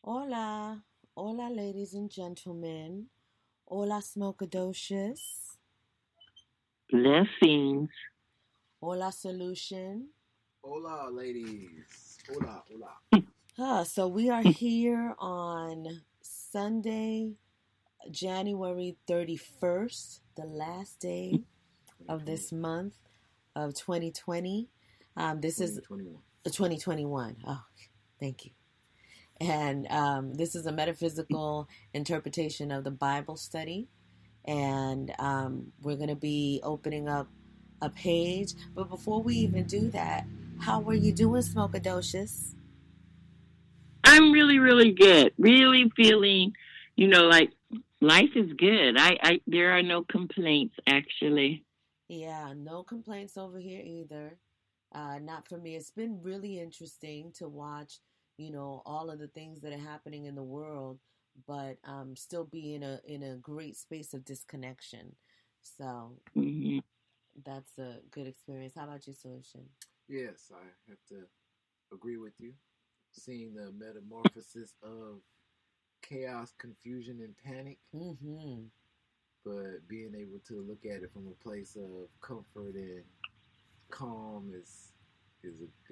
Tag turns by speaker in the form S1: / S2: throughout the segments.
S1: Hola, hola, ladies and gentlemen. Hola, Smokadocious.
S2: Blessings.
S1: Hola, Solution.
S3: Hola, ladies. Hola, hola.
S1: So we are here on Sunday, January 31st, the last day of this month of 2020. This is
S3: 2021.
S1: 2021. Oh, thank you. And this is a metaphysical interpretation of the Bible study. And we're going to be opening up a page. But before we even do that, how are you doing, Smokadocious?
S2: I'm really, really good. Really feeling, like life is good. There are no complaints actually.
S1: Yeah, no complaints over here either. Not for me. It's been really interesting to watch, all of the things that are happening in the world, but still be in a great space of disconnection. So
S2: Hmm.
S1: that's a good experience. How about you, Solution?
S3: Yes, I have to agree with you. Seeing the metamorphosis of chaos, confusion, and panic,
S1: Mm-hmm.
S3: but being able to look at it from a place of comfort and calm is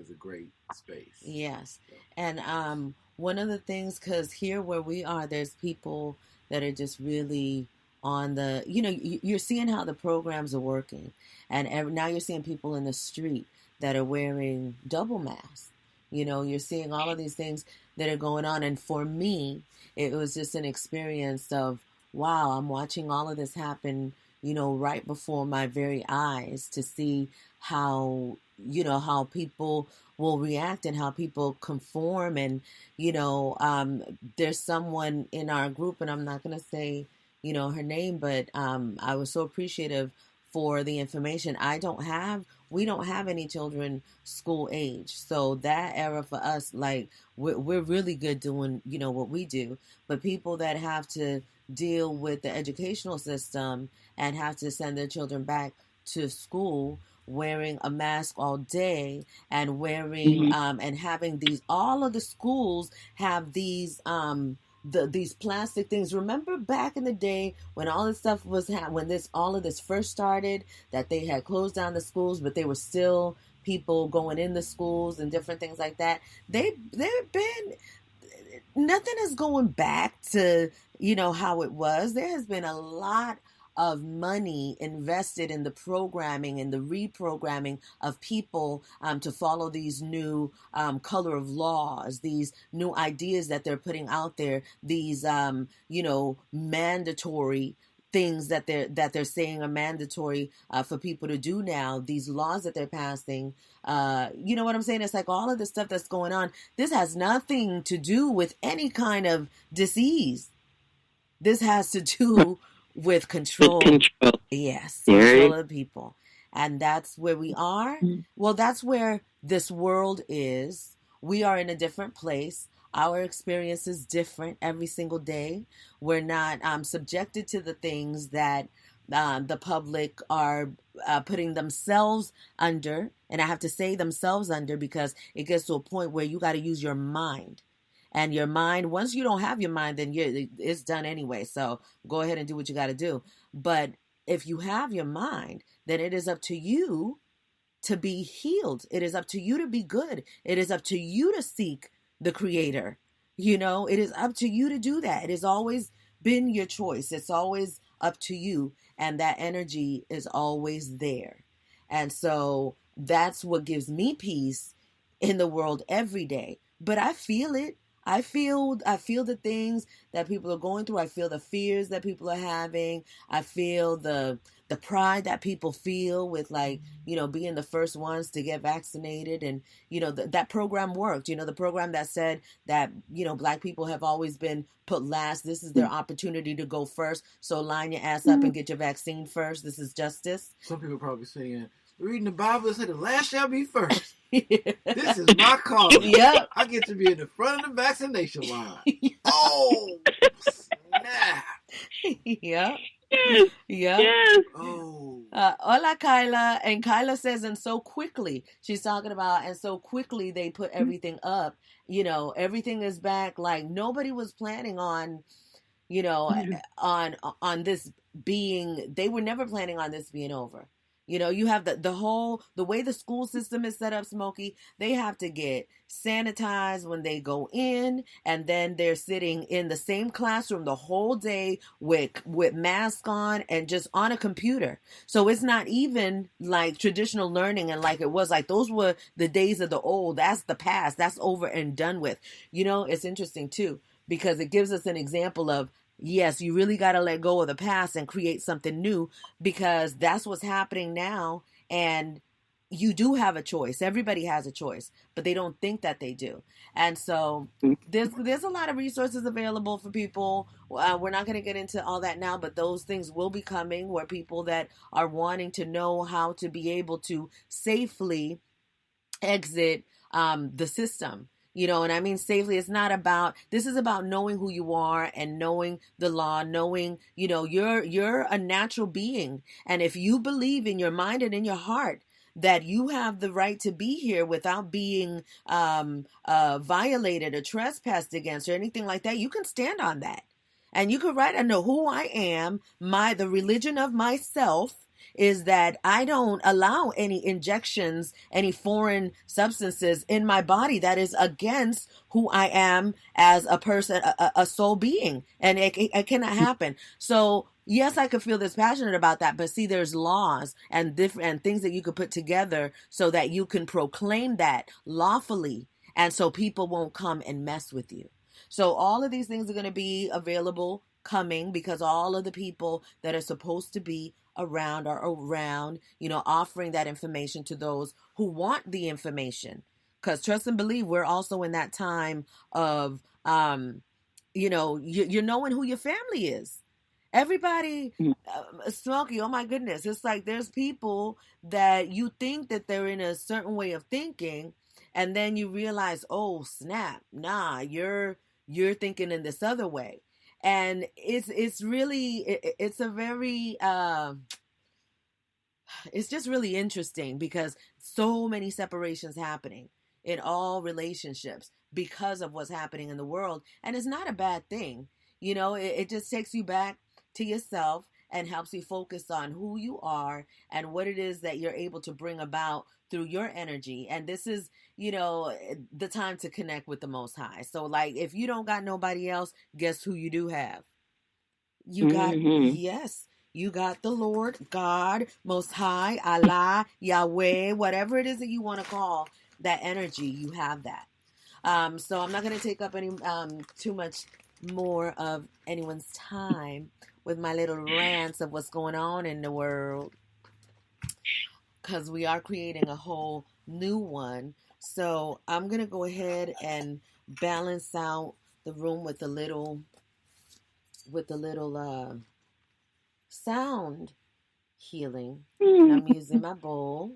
S3: a great space.
S1: Yes.
S3: So,
S1: And one of the things, because here where we are, there's people that are just really on the, you're seeing how the programs are working. And now you're seeing people in the street that are wearing double masks. You're seeing all of these things that are going on. And for me, it was just an experience of, wow, I'm watching all of this happen, right before my very eyes to see how, how people will react and how people conform. And there's someone in our group, and I'm not going to say her name, but I was so appreciative for the information. We don't have any children school age, so that era for us, like, we're really good doing what we do. But people that have to deal with the educational system and have to send their children back to school wearing a mask all day and wearing
S2: Hmm.
S1: and having these, all of the schools have these these plastic things. Remember back in the day when all this stuff was when this all of this first started, that they had closed down the schools, but they were still people going in the schools and different things like that. They've been, nothing is going back to how it was. There has been a lot of money invested in the programming and the reprogramming of people to follow these new color of laws, these new ideas that they're putting out there, these mandatory things that they're saying are mandatory for people to do now, these laws that they're passing. You know what I'm saying? It's like all of the stuff that's going on. This has nothing to do with any kind of disease. This has to do with
S2: With
S1: control.
S2: control.
S1: Yes,
S2: There
S1: control
S2: is.
S1: of the people. And that's where we are.
S2: Mhm.
S1: Well, that's where this world is. We are in a different place. Our experience is different every single day. We're not subjected to the things that the public are putting themselves under. And I have to say themselves under because it gets to a point where you got to use your mind. And your mind, once you don't have your mind, then it's done anyway. So go ahead and do what you got to do. But if you have your mind, then it is up to you to be healed. It is up to you to be good. It is up to you to seek the creator. It is up to you to do that. It has always been your choice. It's always up to you. And that energy is always there. And so that's what gives me peace in the world every day. But I feel it. I feel the things that people are going through. I feel the fears that people are having. I feel the pride that people feel with, like, being the first ones to get vaccinated. And that program worked. The program that said that black people have always been put last. This is their opportunity to go first, so line your ass up and get your vaccine first. This is justice.
S3: some people probably saying, reading the Bible, it said the last shall be first.
S1: Yep.
S3: This is my calling. I get to be in the front of the vaccination line. Oh, snap.
S1: Yep.
S2: Yes.
S1: Yep.
S2: Yes.
S3: Oh.
S1: Hola, Kyla. And Kyla says, and so quickly, she's talking about, and so quickly they put everything up. Everything is back. Like nobody was planning on, you know, on this being. They were never planning on this being over. You have the way the school system is set up, Smokey. They have to get sanitized when they go in, and then they're sitting in the same classroom the whole day with mask on and just on a computer. So it's not even like traditional learning, and like it was like those were the days of the old. That's the past. That's over and done with. It's interesting too because it gives us an example of, yes, you really got to let go of the past and create something new, because that's what's happening now. And you do have a choice. Everybody has a choice, but they don't think that they do. And so there's a lot of resources available for people. We're not going to get into all that now, but those things will be coming, where people that are wanting to know how to be able to safely exit the system. And I mean safely. This is about knowing who you are and knowing the law, knowing, you're a natural being. And if you believe in your mind and in your heart that you have the right to be here without being violated or trespassed against or anything like that, you can stand on that. And you can write, I know who I am, the religion of myself is that I don't allow any injections, any foreign substances in my body that is against who I am as a person, a soul being. And it cannot happen. So yes, I could feel this passionate about that, but see, there's laws and different things that you could put together so that you can proclaim that lawfully. And so people won't come and mess with you. So all of these things are going to be available coming, because all of the people that are supposed to be around are around, offering that information to those who want the information. Because trust and believe, we're also in that time of, you're knowing who your family is. Everybody, Smokey, oh my goodness. It's like there's people that you think that they're in a certain way of thinking, and then you realize, oh snap, nah, you're thinking in this other way. And it's really it's a very it's just really interesting, because so many separations happening in all relationships because of what's happening in the world. And it's not a bad thing. It just takes you back to yourself and helps you focus on who you are and what it is that you're able to bring about through your energy. And this is, the time to connect with the Most High. So like, if you don't got nobody else, guess who you do have? You got, yes, you got the Lord, God, Most High, Allah, Yahweh, whatever it is that you want to call that energy, you have that. So I'm not going to take up any too much more of anyone's time with my little rants of what's going on in the world, because we are creating a whole new one. So I'm going to go ahead and balance out the room with a little sound healing. And I'm using my bowl.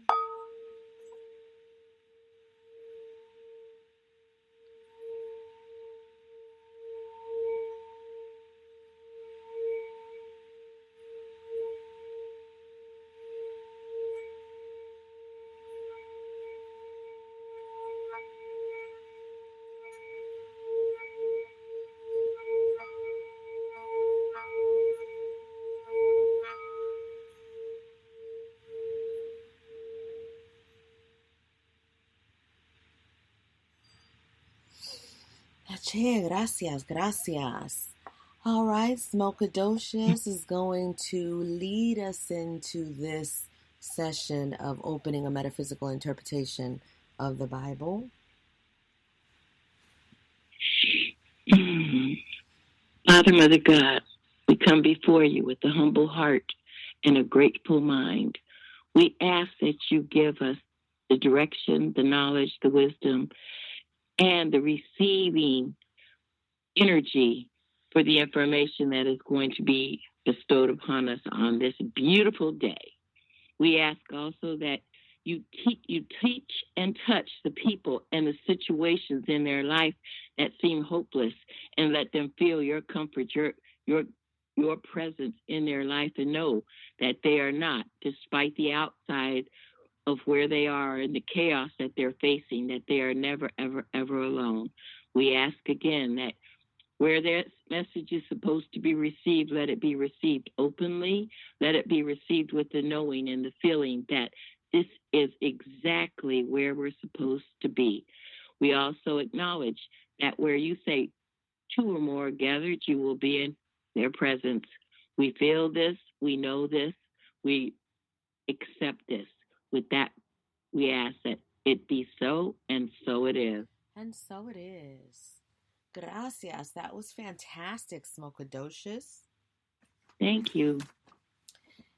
S1: Gracias. All right, Smokadocious is going to lead us into this session of opening a metaphysical interpretation of the Bible.
S2: Father, Mother God, we come before you with a humble heart and a grateful mind. We ask that you give us the direction, the knowledge, the wisdom, and the receiving energy for the information that is going to be bestowed upon us on this beautiful day. We ask also that you teach and touch the people and the situations in their life that seem hopeless, and let them feel your comfort, your your presence in their life and know that they are not, despite the outside of where they are and the chaos that they're facing, that they are never, ever, ever alone. We ask again that where that message is supposed to be received, let it be received openly. Let it be received with the knowing and the feeling that this is exactly where we're supposed to be. We also acknowledge that where you say two or more gathered, you will be in their presence. We feel this, we know this, we accept this. With that, we ask that it be so, and so it is.
S1: And so it is. Gracias. That was fantastic, Smokadocious.
S2: Thank you.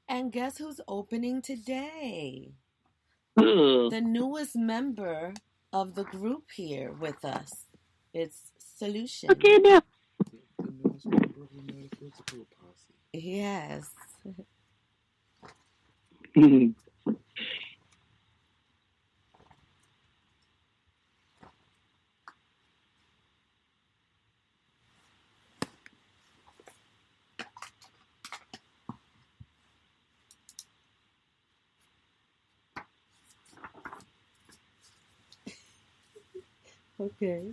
S1: And guess who's opening today?
S2: Ugh.
S1: The newest member of the group here with us. It's Solution.
S2: Okay, now.
S3: The newest member of the Metaphysical Posse.
S1: Yes. Okay.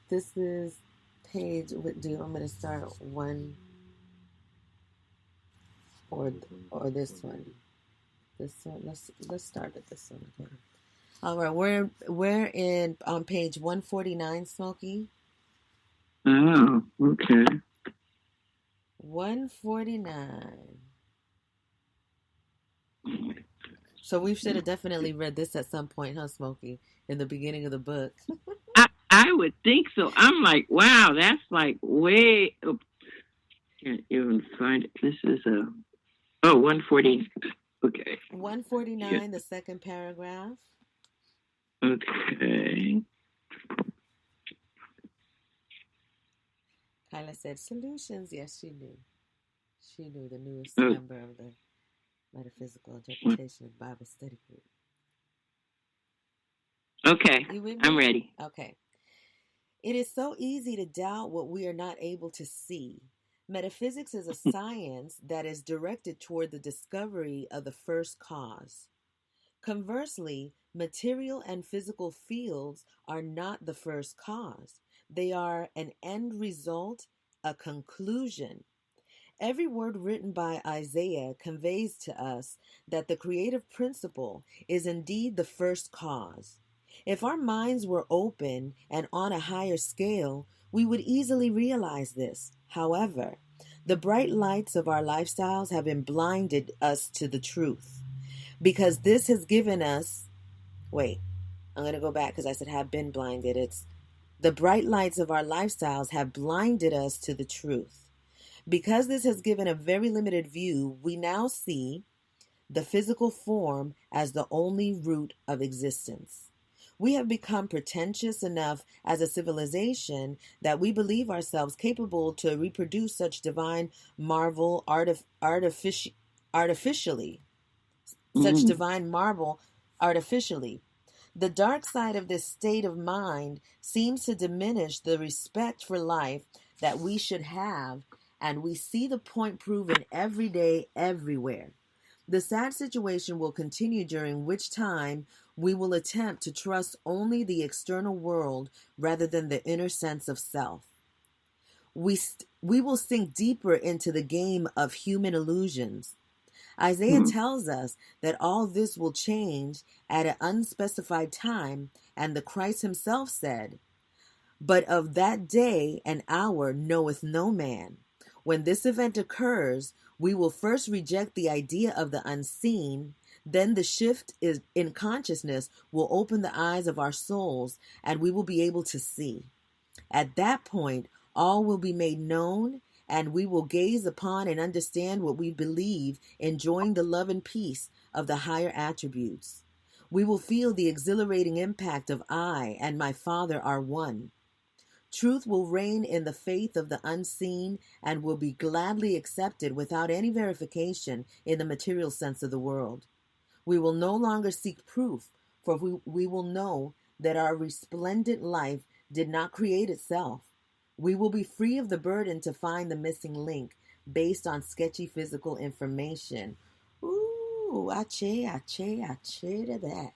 S1: This is page. Do you want me to start one or this one? This one. Let's start at this one. Okay. All right. We're in on page 149, Smokey.
S2: Oh, okay.
S1: 149. So we should have definitely read this at some point, huh, Smokey? In the beginning of the book.
S2: I would think so. I'm like, wow, that's like way up. Can't even find it. This is 140. Okay.
S1: 149,
S2: Yeah.
S1: the second paragraph.
S2: Okay.
S1: Kyla said solutions. Yes, she knew. She knew, the newest member of the Metaphysical Interpretation Bible Study Group.
S2: Okay, I'm ready.
S1: Okay. It is so easy to doubt what we are not able to see. Metaphysics is a science that is directed toward the discovery of the first cause. Conversely, material and physical fields are not the first cause. They are an end result, a conclusion. Every word written by Isaiah conveys to us that the creative principle is indeed the first cause. If our minds were open and on a higher scale, we would easily realize this. However, the bright lights of our lifestyles have been blinded us to the truth. Because this has given us, I'm going to go back because I said have been blinded. It's the bright lights of our lifestyles have blinded us to the truth. Because this has given a very limited view, we now see the physical form as the only root of existence. We have become pretentious enough as a civilization that we believe ourselves capable to reproduce such divine marvel artificially. Such divine marvel artificially. The dark side of this state of mind seems to diminish the respect for life that we should have, and we see the point proven every day, everywhere. The sad situation will continue, during which time we will attempt to trust only the external world rather than the inner sense of self. We will sink deeper into the game of human illusions. Isaiah tells us that all this will change at an unspecified time, and the Christ himself said, "But of that day and hour knoweth no man." When this event occurs, we will first reject the idea of the unseen, then the shift in consciousness will open the eyes of our souls, and we will be able to see. At that point, all will be made known, and we will gaze upon and understand what we believe, enjoying the love and peace of the higher attributes. We will feel the exhilarating impact of I and my Father are one. Truth will reign in the faith of the unseen and will be gladly accepted without any verification in the material sense of the world. We will no longer seek proof, for we will know that our resplendent life did not create itself. We will be free of the burden to find the missing link, based on sketchy physical information. Ooh, ache to that.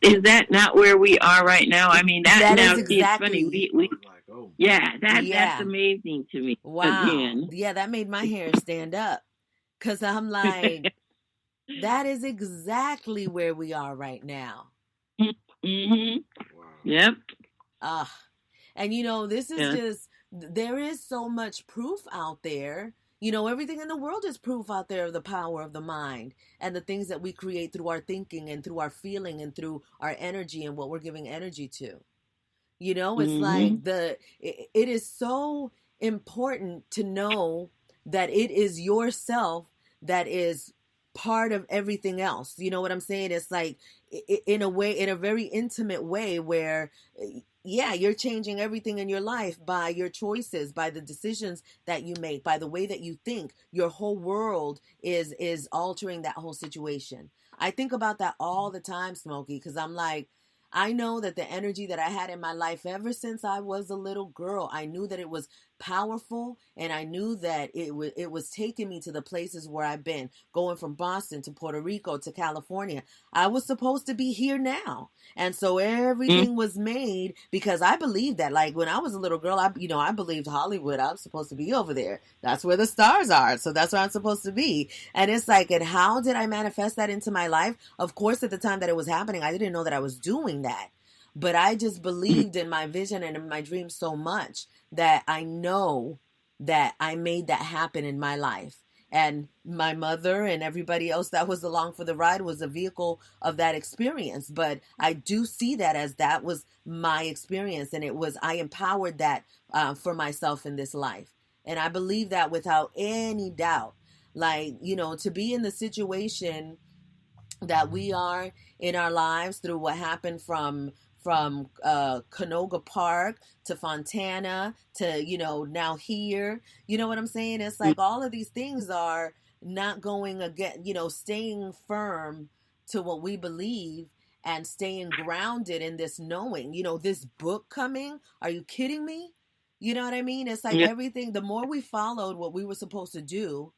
S2: Is that not where we are right now? I mean, that
S1: That
S2: now,
S1: is
S2: see, it's funny.
S1: exactly.
S2: We
S3: Like, oh,
S2: yeah, that's
S1: Yeah.
S2: amazing to me.
S1: Wow.
S2: Again.
S1: Yeah, that made my hair stand up. Because I'm like, that is exactly where we are right now.
S2: Mm-hmm.
S3: wow.
S2: Yep.
S1: And this is
S2: Yeah.
S1: just, there is so much proof out there. Everything in the world is proof out there of the power of the mind and the things that we create through our thinking and through our feeling and through our energy and what we're giving energy to. It's like
S2: Mm-hmm.
S1: it is so important to know that it is yourself that is part of everything else. You know what I'm saying? It's like in a way, in a very intimate way where yeah, you're changing everything in your life by your choices, by the decisions that you make, by the way that you think. Your whole world is altering that whole situation. I think about that all the time, Smokey, because I'm like, I know that the energy that I had in my life ever since I was a little girl, I knew that it was powerful, and I knew that it was taking me to the places where I've been, going from Boston to Puerto Rico to California. I was supposed to be here now. And so everything was made because I believed that. Like when I was a little girl, I believed Hollywood, I'm supposed to be over there. That's where the stars are. So that's where I'm supposed to be. And it's like, and how did I manifest that into my life? Of course, at the time that it was happening, I didn't know that I was doing that. But I just believed in my vision and in my dreams so much that I know that I made that happen in my life. And my mother and everybody else that was along for the ride was a vehicle of that experience. But I do see that as that was my experience. And I empowered that for myself in this life. And I believe that without any doubt. Like, to be in the situation that we are in our lives through what happened from Canoga Park to Fontana to now here. You know what I'm saying? It's like all of these things are not going again. Staying firm to what we believe and staying grounded in this knowing. This book coming. Are you kidding me? You know what I mean? It's like everything. The more we followed what we were supposed to do,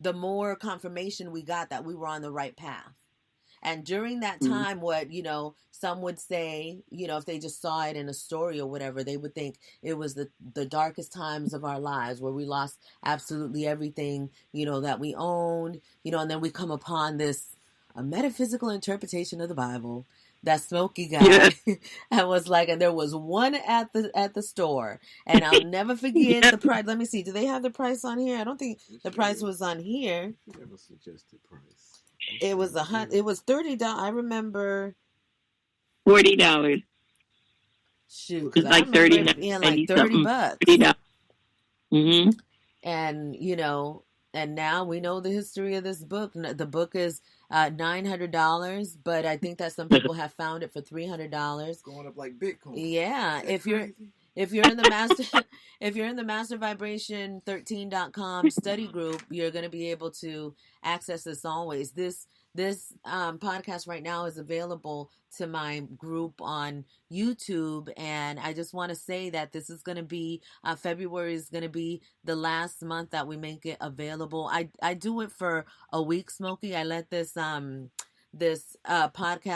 S1: the more confirmation we got that we were on the right path. And during that time, what, some would say, if they just saw it in a story or whatever, they would think it was the darkest times of our lives where we lost absolutely everything, that we owned, and then we come upon a metaphysical interpretation of the Bible that Smokey got and was like, and there was one at the store, and I'll never forget the price. Let me see. Do they have the price on here? I don't think the price was on here.
S3: You have a suggested price.
S1: It was It was $30. I remember
S2: $40.
S1: Shoot,
S2: it's like 30
S1: it being like $30.
S2: Mm-hmm.
S1: And and now we know the history of this book. The book is $900, but I think that some people have found it for $300.
S3: Going up like Bitcoin.
S1: Yeah, if you're in the master vibration 13.com study group, you're going to be able to access this always. This podcast right now is available to my group on YouTube, and I just want to say that this is going to be February is going to be the last month that we make it available. I do it for a week, Smokey. I let this podcast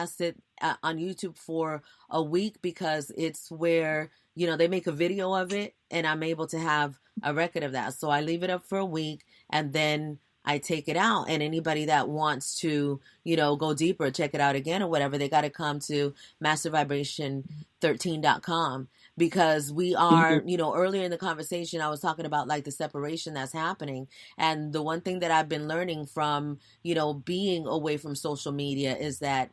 S1: sit on YouTube for a week because it's where they make a video of it, and I'm able to have a record of that. So I leave it up for a week, and then I take it out. And anybody that wants to, go deeper, check it out again or whatever, they got to come to mastervibration13.com because we are, earlier in the conversation, I was talking about like the separation that's happening. And the one thing that I've been learning from, being away from social media is that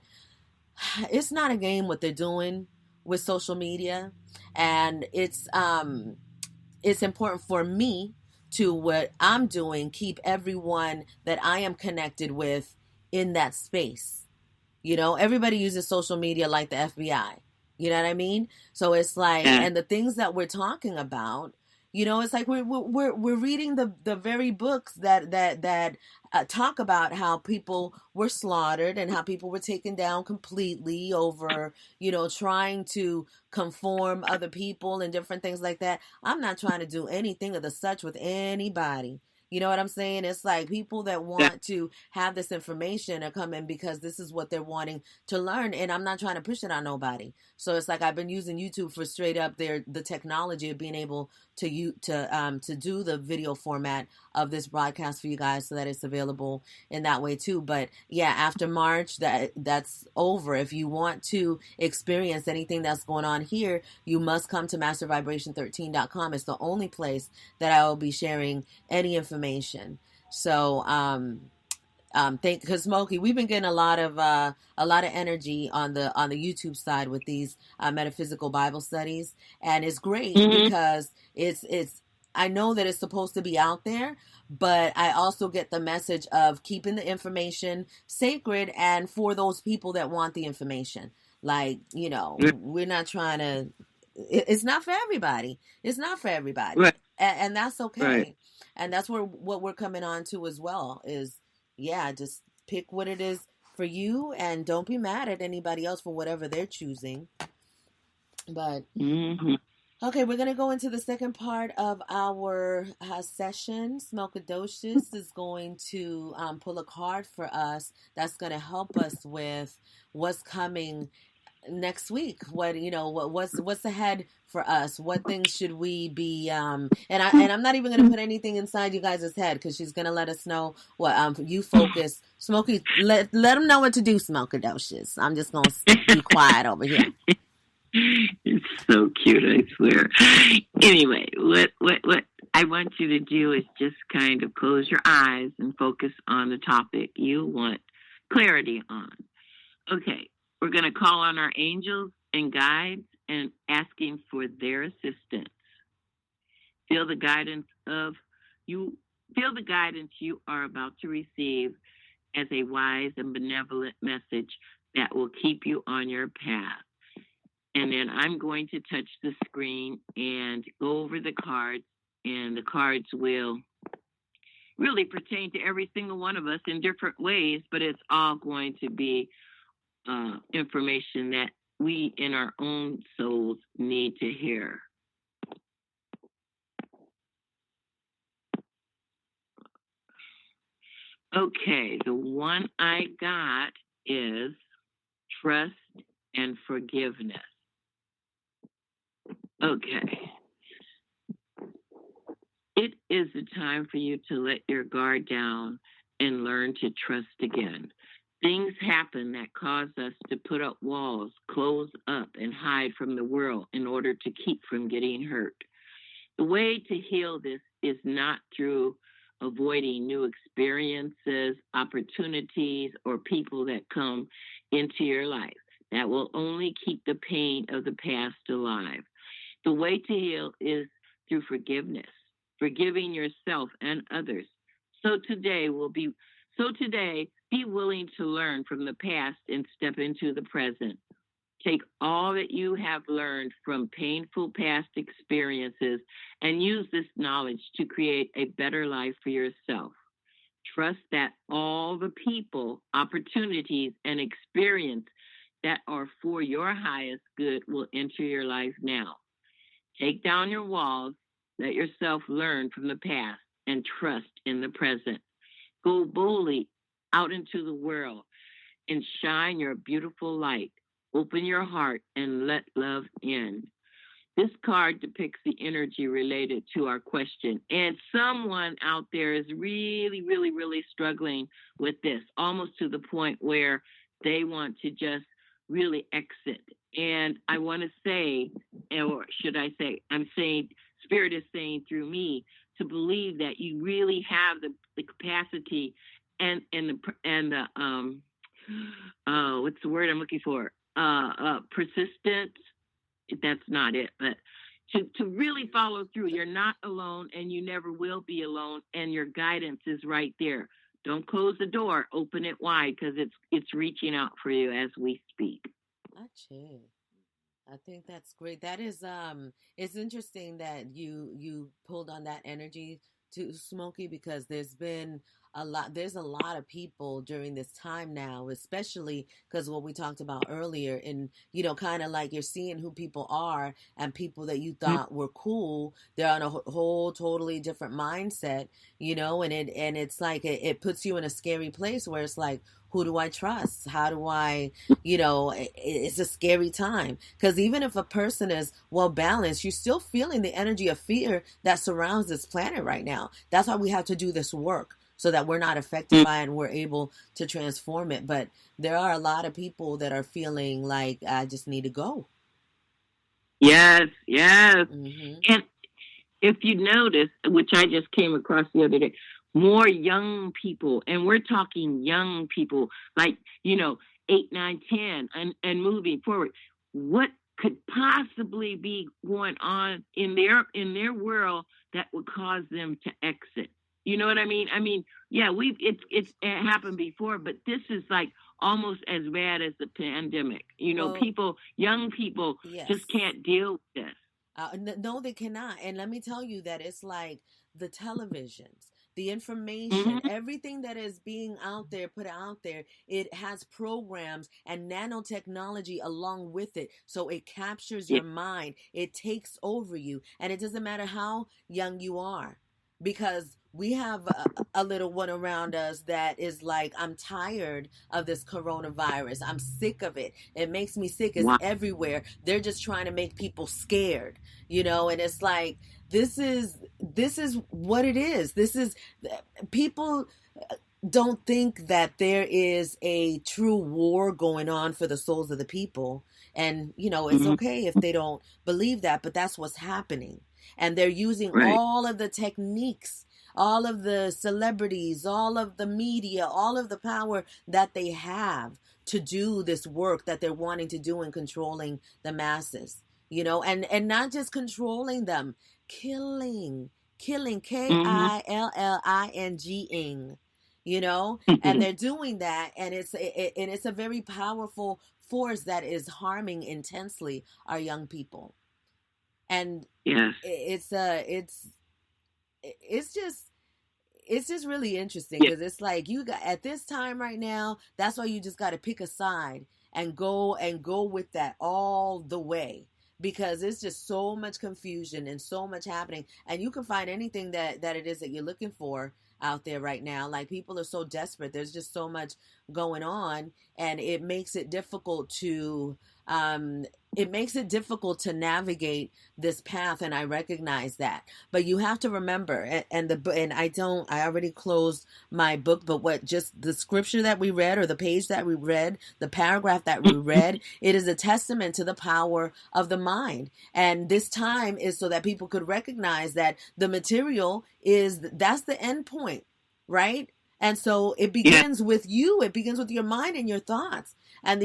S1: it's not a game what they're doing with social media. And it's important for me to what I'm doing, keep everyone that I am connected with in that space. Everybody uses social media like the FBI. You know what I mean? So it's like, and the things that we're talking about, it's like we're reading the very books that talk about how people were slaughtered and how people were taken down completely over, trying to conform other people and different things like that. I'm not trying to do anything of the such with anybody. You know what I'm saying? It's like people that
S2: Yeah.
S1: want to have this information are coming because this is what they're wanting to learn, and I'm not trying to push it on nobody. So it's like I've been using YouTube for straight up the technology of being able to do the video format of this broadcast for you guys, so that it's available in that way too. But yeah, after March, that's over. If you want to experience anything that's going on here, you must come to mastervibration13.com. It's the only place that I will be sharing any information. So because Smokey, we've been getting a lot of energy on the YouTube side with these metaphysical Bible studies, and it's great
S2: Mm-hmm.
S1: because it's I know that it's supposed to be out there, but I also get the message of keeping the information sacred and for those people that want the information. Like, we're not trying to. It's not for everybody. It's not for everybody,
S2: Right.
S1: and that's
S2: Right.
S1: okay. And that's what we're coming on to as well. Is yeah, just pick what it is for you, and don't be mad at anybody else for whatever they're choosing. But
S2: Mm-hmm.
S1: okay, we're gonna go into the second part of our session. Smelkadocious is going to pull a card for us that's gonna help us with what's coming next week. What's ahead for us? What things should we be I'm not even gonna put anything inside you guys' head, because she's gonna let us know what you focus. Smokey, let them know what to do, Smelkadocious. I'm just gonna be quiet over here.
S2: It's so cute, I swear. Anyway, what I want you to do is just kind of close your eyes and focus on the topic you want clarity on. Okay, we're going to call on our angels and guides and asking for their assistance. Feel the guidance you are about to receive as a wise and benevolent message that will keep you on your path. And then I'm going to touch the screen and go over the cards, and the cards will really pertain to every single one of us in different ways, but it's all going to be information that we in our own souls need to hear. Okay, the one I got is trust and forgiveness. Okay. It is the time for you to let your guard down and learn to trust again. Things happen that cause us to put up walls, close up, and hide from the world in order to keep from getting hurt. The way to heal this is not through avoiding new experiences, opportunities, or people that come into your life. That will only keep the pain of the past alive. The way to heal is through forgiveness, forgiving yourself and others. So today, be willing to learn from the past and step into the present. Take all that you have learned from painful past experiences and use this knowledge to create a better life for yourself. Trust that all the people, opportunities, and experience that are for your highest good will enter your life now. Take down your walls, let yourself learn from the past, and trust in the present. Go boldly out into the world and shine your beautiful light. Open your heart and let love in. This card depicts the energy related to our question. And someone out there is really, really, really struggling with this, almost to the point where they want to just really exit. And I want to say, or should I say, I'm saying, Spirit is saying through me to believe that you really have the capacity and the what's the word I'm looking for? Persistent. That's not it, but to really follow through. You're not alone, and you never will be alone. And your guidance is right there. Don't close the door. Open it wide, because it's reaching out for you as we speak.
S1: Achoo. I think that's great. That is it's interesting that you pulled on that energy too, Smokey, because there's a lot of people during this time now, especially because what we talked about earlier, and kind of like you're seeing who people are, and people that you thought were cool, they're on a whole totally different mindset, and it's like it puts you in a scary place where it's like, who do I trust? How do I, it's a scary time. Because even if a person is well balanced, you're still feeling the energy of fear that surrounds this planet right now. That's why we have to do this work, so that we're not affected by it and we're able to transform it. But there are a lot of people that are feeling like, I just need to go.
S2: Yes, yes.
S1: Mm-hmm.
S2: And if you notice, which I just came across the other day, more young people, and we're talking young people, like, 8, 9, 10, and moving forward. What could possibly be going on in their world that would cause them to exit? You know what I mean? I mean, yeah, it happened before, but this is like almost as bad as the pandemic.
S1: Well,
S2: Young people just
S1: yes.
S2: can't deal with this.
S1: No, they cannot. And let me tell you that it's like the televisions, the information,
S2: Mm-hmm.
S1: everything that is being out there, put out there, it has programs and nanotechnology along with it. So it captures
S2: Yeah.
S1: your mind, it takes over you. And it doesn't matter how young you are, because we have a little one around us that is like, I'm tired of this coronavirus. I'm sick of it. It makes me sick. It's
S2: Wow.
S1: everywhere. They're just trying to make people scared, and it's like, this is what it is. This is, people don't think that there is a true war going on for the souls of the people. And, it's
S2: Mm-hmm.
S1: okay if they don't believe that, but that's what's happening. And they're using
S2: Right.
S1: all of the techniques, all of the celebrities, all of the media, all of the power that they have to do this work that they're wanting to do in controlling the masses, and not just controlling them, killing,
S2: Mm-hmm.
S1: KILLING, and they're doing that, and it's a very powerful force that is harming intensely our young people. And
S2: Yes.
S1: it's just really interesting,
S2: Yeah.
S1: because it's like, you got, at this time right now, that's why you just got to pick a side and go with that all the way, because it's just so much confusion and so much happening, and you can find anything that it is that you're looking for out there right now. Like, people are so desperate, there's just so much going on, and it makes it difficult to navigate this path, and I recognize that. But you have to remember, and I already closed my book, but what, just the scripture that we read, or the page that we read, the paragraph that we read, it is a testament to the power of the mind. And this time is so that people could recognize that the material that's the end point, right? And so it
S2: Yeah.
S1: begins with you. It begins with your mind and your thoughts. And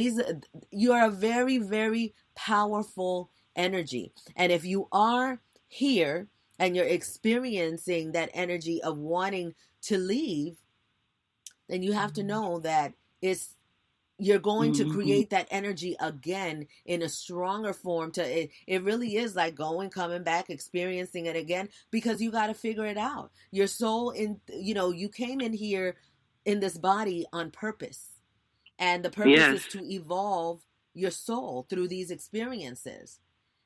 S1: you are a very, very powerful energy. And if you are here and you're experiencing that energy of wanting to leave, then you have to know that you're going to
S2: Mm-hmm.
S1: create that energy again in a stronger form. It really is like going, coming back, experiencing it again, because you got to figure it out. Your soul, you came in here in this body on purpose, and the purpose
S2: Yes.
S1: is to evolve your soul through these experiences.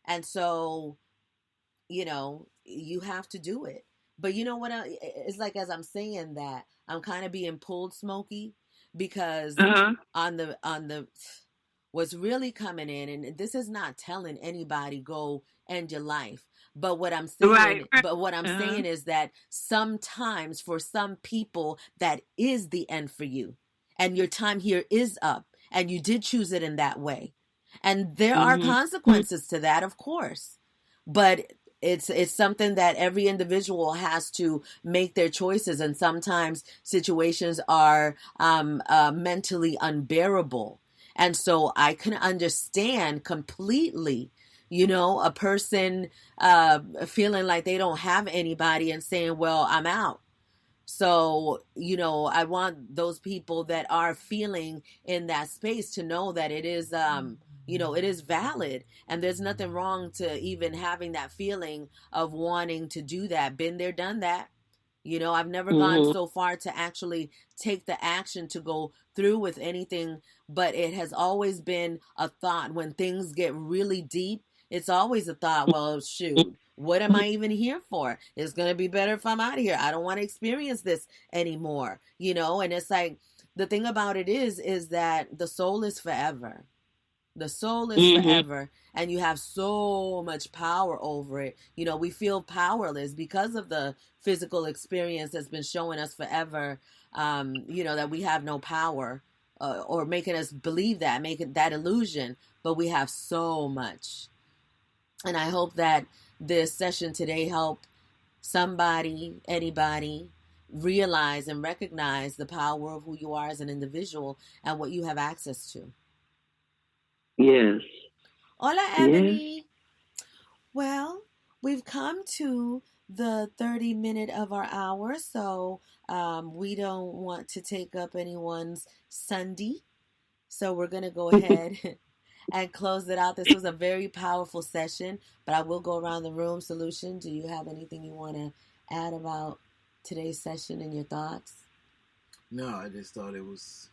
S1: And so, you have to do it. But you know what? It's like, as I'm saying that, I'm kind of being pulled, Smoky, because
S2: Uh-huh.
S1: on the what's really coming in, and this is not telling anybody go end your life. But what I'm
S2: Right.
S1: saying,
S2: Right. Uh-huh.
S1: is that sometimes for some people that is the end for you, and your time here is up, and you did choose it in that way, and there are
S2: Mm-hmm.
S1: consequences to that, of course. But it's something that every individual has to make their choices, and sometimes situations are mentally unbearable, and so I can understand completely, a person feeling like they don't have anybody and saying, well, I'm out. So, I want those people that are feeling in that space to know that it is valid, and there's nothing wrong to even having that feeling of wanting to do that. Been there, done that. You know, I've never gone so far to actually take the action to go through with anything, but it has always been a thought. When things get really deep, it's always a thought, well, shoot, what am I even here for? It's going to be better if I'm out of here. I don't want to experience this anymore, you know? And it's like, the thing about it is that the soul is forever. The soul is forever, and you have so much power over it. You know, we feel powerless because of the physical experience that's been showing us forever, you know, that we have no power, or making us believe that, making that illusion, but we have so much. And I hope that this session today helped somebody, anybody, realize and recognize the power of who you are as an individual and what you have access to.
S2: Yes.
S1: Hola, Ebony. Yes. Well, we've come to the 30-minute of our hour, so we don't want to take up anyone's Sunday. So we're going to go ahead and close it out. This was a very powerful session, but I will go around the room. Solution, do you have anything you want to add about today's session and your thoughts?
S3: No, I just thought it was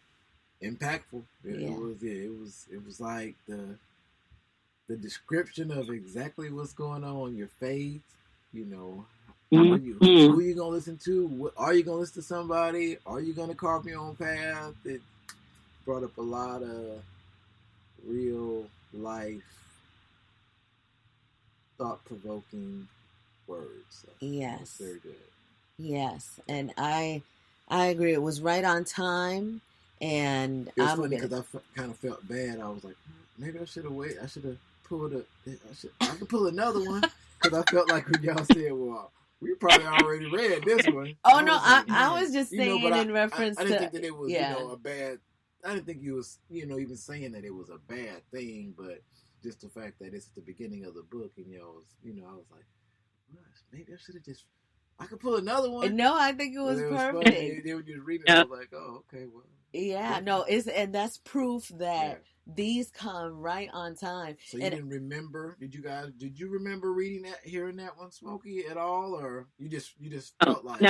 S3: impactful. It was like the description of exactly what's going on, your faith, you know, who you gonna listen to? Are you gonna listen to somebody? Are you gonna carve your own path? It brought up a lot of real life, thought-provoking words. So
S1: yes,
S3: very good.
S1: Yes, and I agree. It was right on time. And
S3: it was funny because I kind of felt bad. I was like, maybe I should have waited. I should have pulled I could pull another one, because I felt like when y'all said, well, we probably already read this one.
S1: I was just saying, in reference to...
S3: I didn't think that it was, a bad... I didn't think you was, even saying that it was a bad thing, but just the fact that it's the beginning of the book, and I was like, gosh, maybe I should have just... I could pull another one.
S1: No, I think it was perfect.
S3: They were just reading it, I was like, oh, okay, well...
S1: Yeah, no, and that's proof that these come right on time.
S3: So you didn't remember? Did you remember hearing that one, Smokey, at all, or you just felt like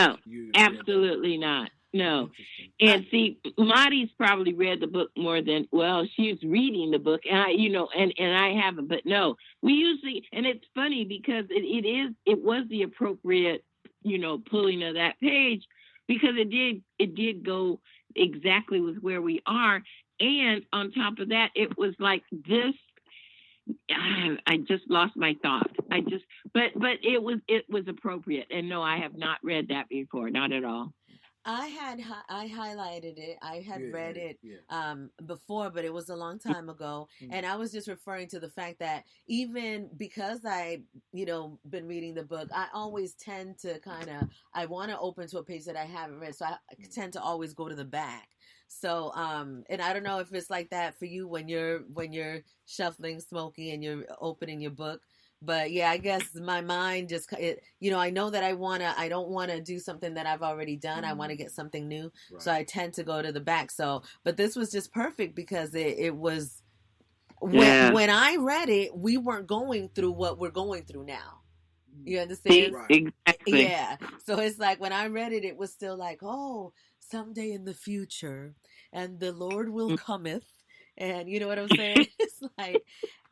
S2: absolutely not. No. And see, Maddie's probably read the book more than she's reading the book, and I haven't. But no, we usually, and it's funny because it was the appropriate, pulling of that page, because it did go exactly with where we are, and on top of that, it was like this. I just lost my thought. But it was appropriate, and no, I have not read that before, not at all.
S1: I highlighted it. I had read it before, but it was a long time ago. Mm-hmm. And I was just referring to the fact that even because I, been reading the book, I always tend to I want to open to a page that I haven't read. So I tend to always go to the back. So, and I don't know if it's like that for you when you're shuffling, Smokey, and you're opening your book. But yeah, I guess my mind just, I know that I don't want to do something that I've already done. Mm-hmm. I want to get something new. Right. So I tend to go to the back. So, but this was just perfect because it was, when I read it, we weren't going through what we're going through now. You understand?
S2: Right. Exactly.
S1: Yeah. So it's like when I read it, it was still like, oh, someday in the future, and the Lord will cometh. And you know what I'm saying? It's like,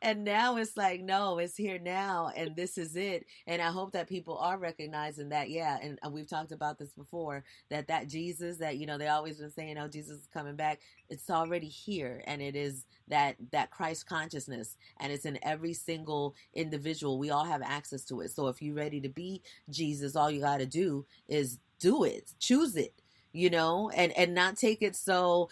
S1: and now it's like, no, it's here now, and this is it. And I hope that people are recognizing that, and we've talked about this before, that Jesus, that, they always been saying, oh, Jesus is coming back. It's already here, and it is that Christ consciousness, and it's in every single individual. We all have access to it. So if you're ready to be Jesus, all you got to do is do it, choose it, and not take it so...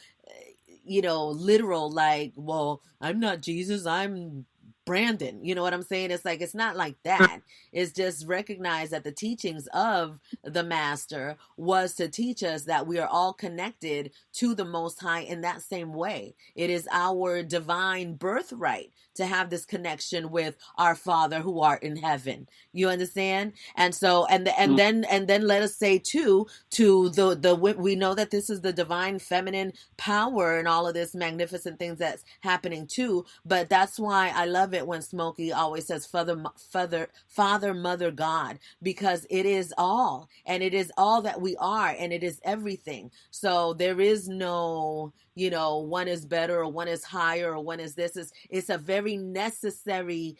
S1: literal, like, well, I'm not Jesus, I'm Brandon. You know what I'm saying? It's like, it's not like that. It's just recognize that the teachings of the master was to teach us that we are all connected to the Most High in that same way. It is our divine birthright to have this connection with our Father who art in heaven. You understand? And so, and then let us say too, to the we know that this is the divine feminine power and all of this magnificent things that's happening too. But that's why I love it when Smokey always says Father, Mother, God, because it is all, and it is all that we are, and it is everything. So there is no, one is better or one is higher or one is this. It's a very necessary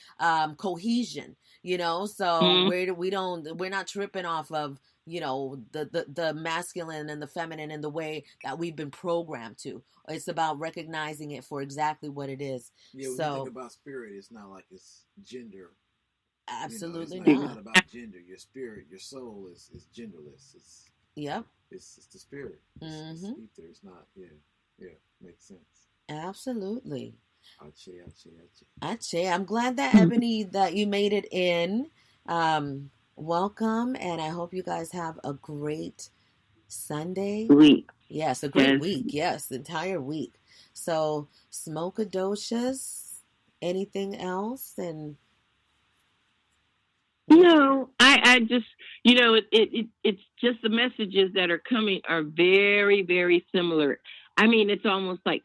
S1: cohesion, so we're not tripping off of the masculine and the feminine in the way that we've been programmed to. It's about recognizing it for exactly what it is.
S3: Yeah, when you think about spirit, it's not like it's gender.
S1: Absolutely
S3: it's not about gender. Your spirit, your soul is genderless. It's the spirit. It's ether. It's not. Yeah, makes sense.
S1: Absolutely.
S3: Ache.
S1: I'm glad that Ebony, that you made it in. Welcome, and I hope you guys have a great Sunday
S2: week.
S1: Yes, a great week. Yes, the entire week. So, Smokadocious, anything else? And
S2: no, I just, it's just the messages that are coming are very, very similar. I mean, it's almost like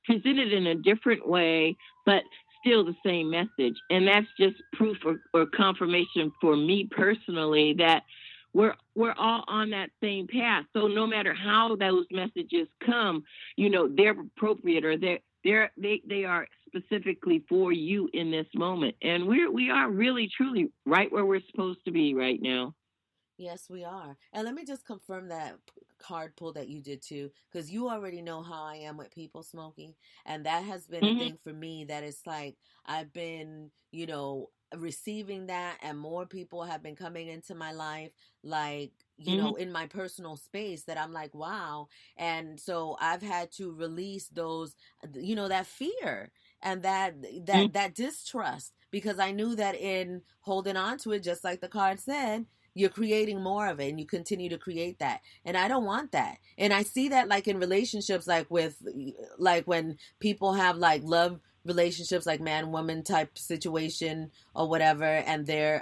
S2: presented in a different way, but still the same message. And that's just proof or confirmation for me personally that we're all on that same path. So no matter how those messages come, they're appropriate, or they are specifically for you in this moment. And we are really truly right where we're supposed to be right now.
S1: Yes, we are. And let me just confirm that card pull that you did too, because you already know how I am with people, Smokey. And that has been a thing for me, that it's like I've been, receiving that, and more people have been coming into my life, like, in my personal space, that I'm like, wow. And so I've had to release those, that fear and that distrust, because I knew that in holding on to it, just like the card said, you're creating more of it, and you continue to create that. And I don't want that. And I see that like in relationships, like when people have like love relationships, like man woman type situation or whatever, and they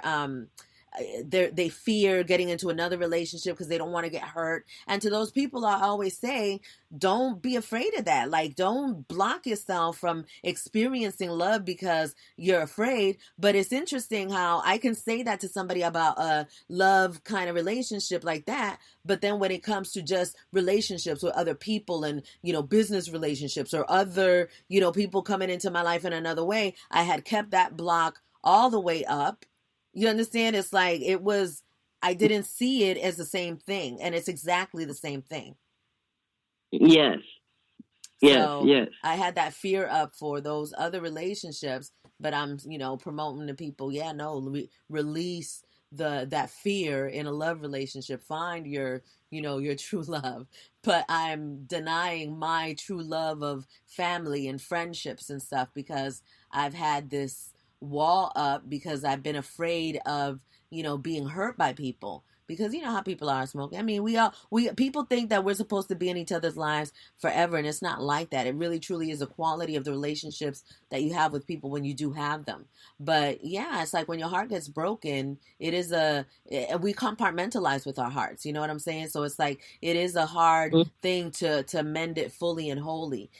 S1: fear getting into another relationship because they don't want to get hurt. And to those people, I always say, don't be afraid of that. Like, don't block yourself from experiencing love because you're afraid. But it's interesting how I can say that to somebody about a love kind of relationship like that, but then when it comes to just relationships with other people and, business relationships or other, people coming into my life in another way, I had kept that block all the way up. You understand? It's like I didn't see it as the same thing, and it's exactly the same thing.
S2: Yes. Yes.
S1: I had that fear up for those other relationships, but I'm, promoting to people, release that fear in a love relationship. Find your true love. But I'm denying my true love of family and friendships and stuff because I've had this wall up because I've been afraid of, being hurt by people. Because you know how people are, Smoking. I mean, people think that we're supposed to be in each other's lives forever, and it's not like that. It really truly is a quality of the relationships that you have with people when you do have them. But yeah, it's like when your heart gets broken, we compartmentalize with our hearts. You know what I'm saying? So it's like it is a hard thing to mend it fully and wholly.